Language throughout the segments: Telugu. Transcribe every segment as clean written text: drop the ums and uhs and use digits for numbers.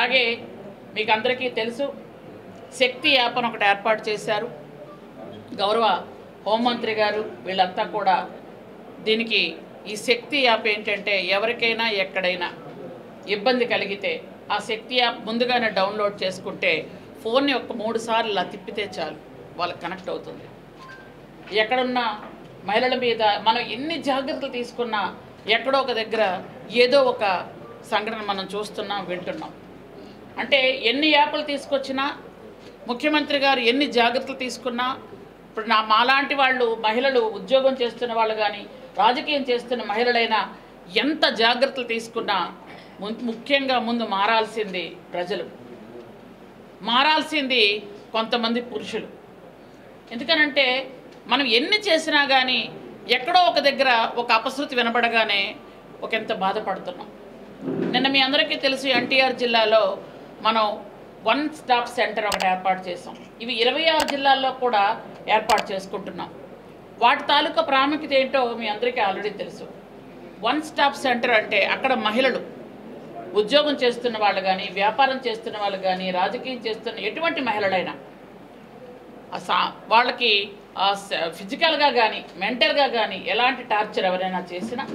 అలాగే మీకు అందరికీ తెలుసు శక్తి యాప్ అని ఒకటి ఏర్పాటు చేశారు. గౌరవ హోంమంత్రి గారు వీళ్ళంతా కూడా దీనికి ఈ శక్తి యాప్ ఏంటంటే ఎవరికైనా ఎక్కడైనా ఇబ్బంది కలిగితే ఆ శక్తి యాప్ ముందుగానే డౌన్లోడ్ చేసుకుంటే ఫోన్ని ఒక 3 సార్లు ఇలా తిప్పితే చాలు వాళ్ళకి కనెక్ట్ అవుతుంది. ఎక్కడున్న మహిళల మీద మనం ఎన్ని జాగ్రత్తలు తీసుకున్నా ఎక్కడో ఒక దగ్గర ఏదో ఒక సంఘటన మనం చూస్తున్నాం, వింటున్నాం. అంటే ఎన్ని యాప్లు తీసుకొచ్చినా ముఖ్యమంత్రి గారు ఎన్ని జాగ్రత్తలు తీసుకున్నా ఇప్పుడు మాలాంటి వాళ్ళు మహిళలు ఉద్యోగం చేస్తున్న వాళ్ళు కానీ రాజకీయం చేస్తున్న మహిళలైనా ఎంత జాగ్రత్తలు తీసుకున్నా ముఖ్యంగా ముందు మారాల్సింది ప్రజలు, మారాల్సింది కొంతమంది పురుషులు. ఎందుకనంటే మనం ఎన్ని చేసినా కానీ ఎక్కడో ఒక దగ్గర ఒక అపశృతి వినపడగానే ఎంత బాధపడుతున్నాం. నిన్న మీ అందరికీ తెలుసు ఎన్టీఆర్ జిల్లాలో మనం 1 స్టాప్ సెంటర్ ఒకటి ఏర్పాటు చేసాం. ఇవి 26 జిల్లాల్లో కూడా ఏర్పాటు చేసుకుంటున్నాం. వాటి తాలూకా ప్రాముఖ్యత ఏంటో మీ అందరికీ ఆల్రెడీ తెలుసు. 1 స్టాప్ సెంటర్ అంటే అక్కడ మహిళలు ఉద్యోగం చేస్తున్న వాళ్ళు కానీ వ్యాపారం చేస్తున్న వాళ్ళు కానీ రాజకీయం చేస్తున్న ఎటువంటి మహిళలైనా వాళ్ళకి ఫిజికల్గా కానీ మెంటల్గా కానీ ఎలాంటి టార్చర్ ఎవరైనా చేసినా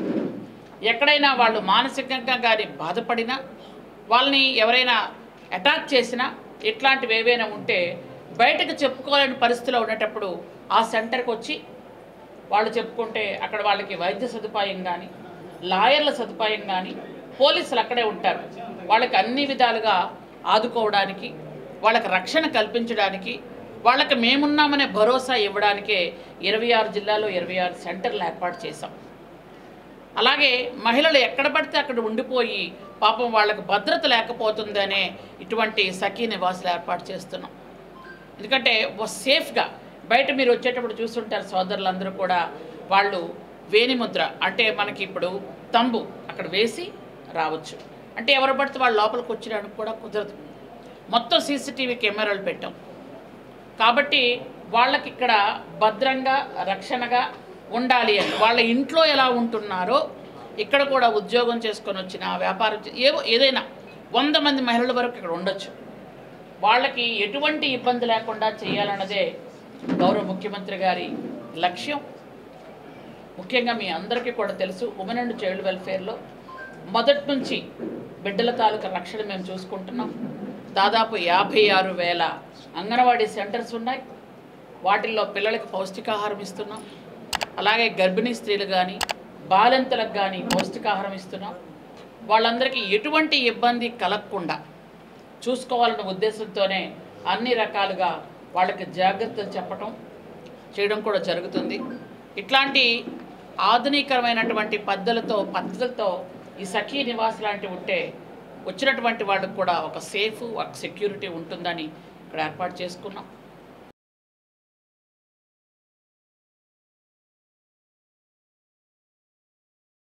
ఎక్కడైనా వాళ్ళు మానసికంగా కానీ బాధపడినా వాళ్ళని ఎవరైనా అటాక్ చేసినా ఇట్లాంటివి ఏవైనా ఉంటే బయటకు చెప్పుకోలేని పరిస్థితిలో ఉండేటప్పుడు ఆ సెంటర్కి వచ్చి వాళ్ళు చెప్పుకుంటే అక్కడ వాళ్ళకి వైద్య సదుపాయం కానీ లాయర్ల సదుపాయం కానీ పోలీసులు అక్కడే ఉంటారు. వాళ్ళకి అన్ని విధాలుగా ఆదుకోవడానికి వాళ్ళకి రక్షణ కల్పించడానికి వాళ్ళకి మేమున్నామనే భరోసా ఇవ్వడానికే 26 జిల్లాలో 26 సెంటర్లు ఏర్పాటు చేశాం. అలాగే మహిళలు ఎక్కడ పడితే అక్కడ ఉండిపోయి పాపం వాళ్ళకి భద్రత లేకపోతుందనే ఇటువంటి సఖీ నివాసులు ఏర్పాటు చేస్తున్నాం. ఎందుకంటే సేఫ్గా బయట మీరు వచ్చేటప్పుడు చూస్తుంటారు సోదరులందరూ కూడా వాళ్ళు వేణిముద్ర అంటే మనకి ఇప్పుడు తంబు అక్కడ వేసి రావచ్చు. అంటే ఎవరు పడితే వాళ్ళు లోపలికి వచ్చడానికి కూడా కుదరదు. మొత్తం సీసీటీవీ కెమెరాలు పెట్టాం కాబట్టి వాళ్ళకి ఇక్కడ భద్రంగా రక్షణగా ఉండాలి అని వాళ్ళ ఇంట్లో ఎలా ఉంటున్నారో ఇక్కడ కూడా ఉద్యోగం చేసుకొని వచ్చిన వ్యాపారం ఏదైనా 100 మంది మహిళల వరకు ఇక్కడ ఉండొచ్చు. వాళ్ళకి ఎటువంటి ఇబ్బంది లేకుండా చేయాలన్నదే గౌరవ ముఖ్యమంత్రి గారి లక్ష్యం. ముఖ్యంగా మీ అందరికీ కూడా తెలుసు ఉమెన్ అండ్ చైల్డ్ వెల్ఫేర్లో మొదటి నుంచి బిడ్డల తాలూకా రక్షణ మేము చూసుకుంటున్నాం. దాదాపు 56,000 అంగన్వాడీ సెంటర్స్ ఉన్నాయి. వాటిల్లో పిల్లలకి పౌష్టికాహారం ఇస్తున్నాం. అలాగే గర్భిణీ స్త్రీలు కానీ బాలింతలకు కానీ పౌష్టికాహారం ఇస్తున్నాం. వాళ్ళందరికీ ఎటువంటి ఇబ్బంది కలగకుండా చూసుకోవాలన్న ఉద్దేశంతోనే అన్ని రకాలుగా వాళ్ళకి జాగ్రత్తలు చేయడం కూడా జరుగుతుంది. ఇట్లాంటి ఆధునికరమైనటువంటి పద్ధతులతో ఈ సఖీ నివాస్ లాంటివి ఉంటే వచ్చినటువంటి వాళ్ళకు కూడా ఒక సేఫ్ ఒక సెక్యూరిటీ ఉంటుందని ఇక్కడ ఏర్పాటు చేసుకున్నాం.